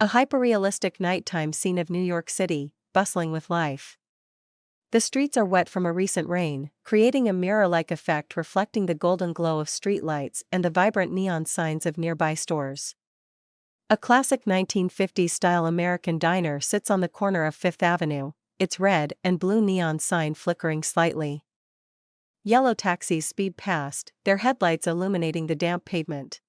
A hyperrealistic nighttime scene of New York City, bustling with life. The streets are wet from a recent rain, creating a mirror-like effect reflecting the golden glow of streetlights and the vibrant neon signs of nearby stores. A classic 1950s-style American diner sits on the corner of Fifth Avenue, its red and blue neon sign flickering slightly. Yellow taxis speed past, their headlights illuminating the damp pavement.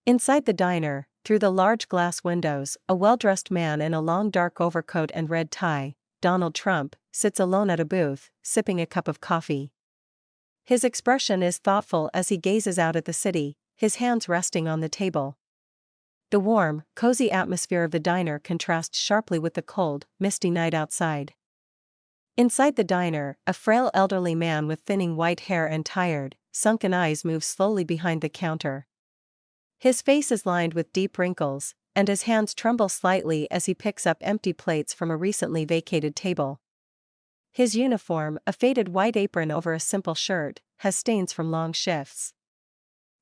Inside the diner, through the large glass windows, a well-dressed man in a long dark overcoat and red tie, Donald Trump, sits alone at a booth, sipping a cup of coffee. His expression is thoughtful as he gazes out at the city, his hands resting on the table. The warm, cozy atmosphere of the diner contrasts sharply with the cold, misty night outside. Inside the diner, a frail elderly man with thinning white hair and tired, sunken eyes moves slowly behind the counter. His face is lined with deep wrinkles, and his hands tremble slightly as he picks up empty plates from a recently vacated table. His uniform, a faded white apron over a simple shirt, has stains from long shifts.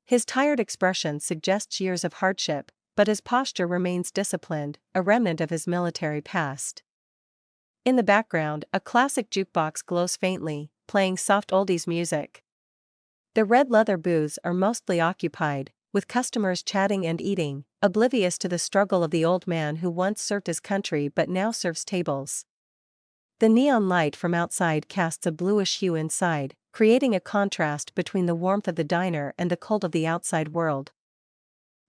His tired expression suggests years of hardship, but his posture remains disciplined, a remnant of his military past. In the background, a classic jukebox glows faintly, playing soft oldies music. The red leather booths are mostly occupied, with customers chatting and eating, oblivious to the struggle of the old man who once served his country but now serves tables. The neon light from outside casts a bluish hue inside, creating a contrast between the warmth of the diner and the cold of the outside world.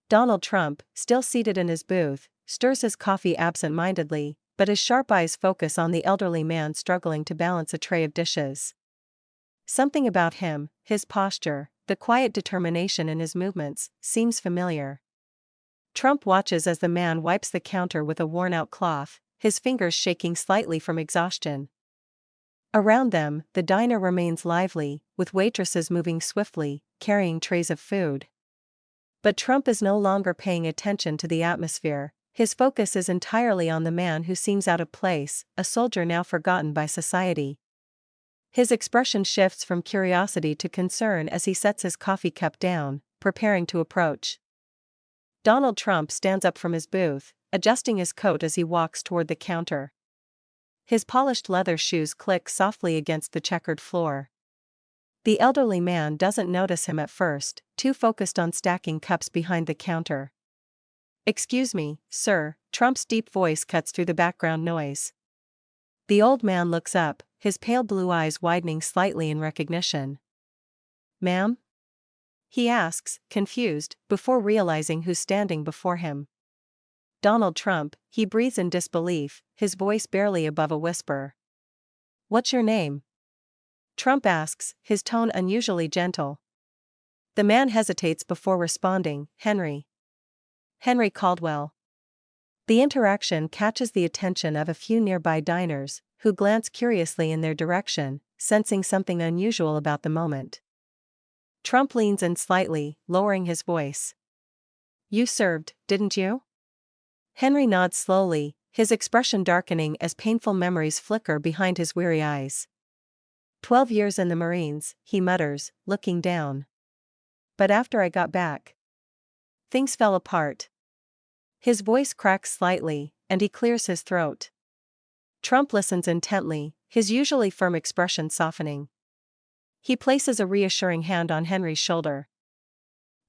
Donald Trump, still seated in his booth, stirs his coffee absent-mindedly, but his sharp eyes focus on the elderly man struggling to balance a tray of dishes. Something about him, his posture, the quiet determination in his movements, seems familiar. Trump watches as the man wipes the counter with a worn-out cloth, his fingers shaking slightly from exhaustion. Around them, the diner remains lively, with waitresses moving swiftly, carrying trays of food. But Trump is no longer paying attention to the atmosphere, his focus is entirely on the man who seems out of place, a soldier now forgotten by society. His expression shifts from curiosity to concern as he sets his coffee cup down, preparing to approach. Donald Trump stands up from his booth, adjusting his coat as he walks toward the counter. His polished leather shoes click softly against the checkered floor. The elderly man doesn't notice him at first, too focused on stacking cups behind the counter. "Excuse me, sir," Trump's deep voice cuts through the background noise. The old man looks up, his pale blue eyes widening slightly in recognition. "Ma'am?" he asks, confused, before realizing who's standing before him. Donald Trump, he breathes in disbelief, his voice barely above a whisper. "What's your name?" Trump asks, his tone unusually gentle. The man hesitates before responding, "Henry. Henry Caldwell." The interaction catches the attention of a few nearby diners, who glance curiously in their direction, sensing something unusual about the moment. Trump leans in slightly, lowering his voice. "You served, didn't you?" Henry nods slowly, his expression darkening as painful memories flicker behind his weary eyes. 12 years in the Marines," he mutters, looking down. "But after I got back, things fell apart." His voice cracks slightly, and he clears his throat. Trump listens intently, his usually firm expression softening. He places a reassuring hand on Henry's shoulder.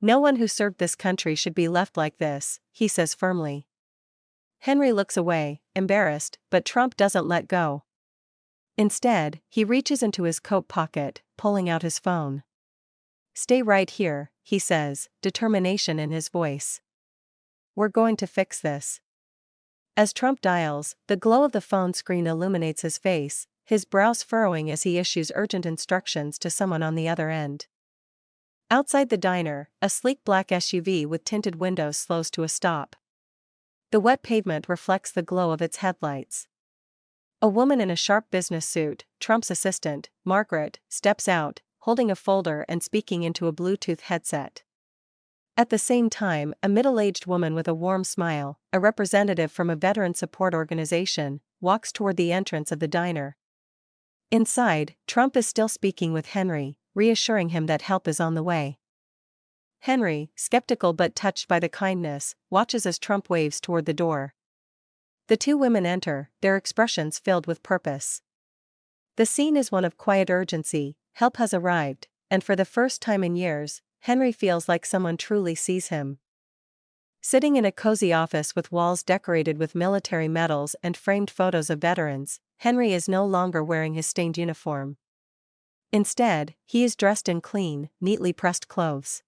"No one who served this country should be left like this," he says firmly. Henry looks away, embarrassed, but Trump doesn't let go. Instead, he reaches into his coat pocket, pulling out his phone. "Stay right here," he says, determination in his voice. "We're going to fix this." As Trump dials, the glow of the phone screen illuminates his face, his brows furrowing as he issues urgent instructions to someone on the other end. Outside the diner, a sleek black SUV with tinted windows slows to a stop. The wet pavement reflects the glow of its headlights. A woman in a sharp business suit, Trump's assistant, Margaret, steps out, holding a folder and speaking into a Bluetooth headset. At the same time, a middle-aged woman with a warm smile, a representative from a veteran support organization, walks toward the entrance of the diner. Inside, Trump is still speaking with Henry, reassuring him that help is on the way. Henry, skeptical but touched by the kindness, watches as Trump waves toward the door. The two women enter, their expressions filled with purpose. The scene is one of quiet urgency. Help has arrived, and for the first time in years, Henry feels like someone truly sees him. Sitting in a cozy office with walls decorated with military medals and framed photos of veterans, Henry is no longer wearing his stained uniform. Instead, he is dressed in clean, neatly pressed clothes.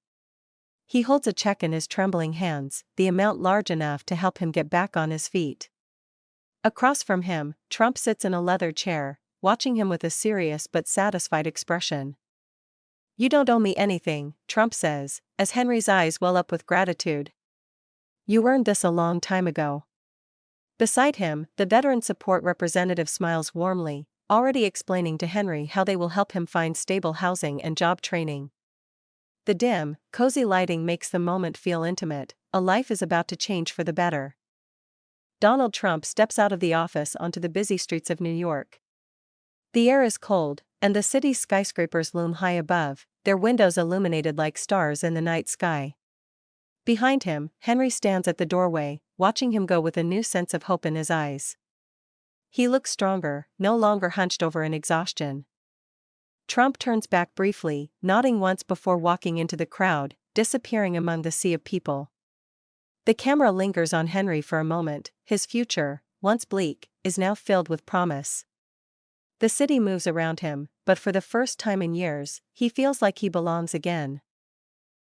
He holds a check in his trembling hands, the amount large enough to help him get back on his feet. Across from him, Trump sits in a leather chair, watching him with a serious but satisfied expression. "You don't owe me anything," Trump says, as Henry's eyes well up with gratitude. "You earned this a long time ago." Beside him, the veteran support representative smiles warmly, already explaining to Henry how they will help him find stable housing and job training. The dim, cozy lighting makes the moment feel intimate. A life is about to change for the better. Donald Trump steps out of the office onto the busy streets of New York. The air is cold, and the city's skyscrapers loom high above, their windows illuminated like stars in the night sky. Behind him, Henry stands at the doorway, watching him go with a new sense of hope in his eyes. He looks stronger, no longer hunched over in exhaustion. Trump turns back briefly, nodding once before walking into the crowd, disappearing among the sea of people. The camera lingers on Henry for a moment. His future, once bleak, is now filled with promise. The city moves around him, but for the first time in years, he feels like he belongs again.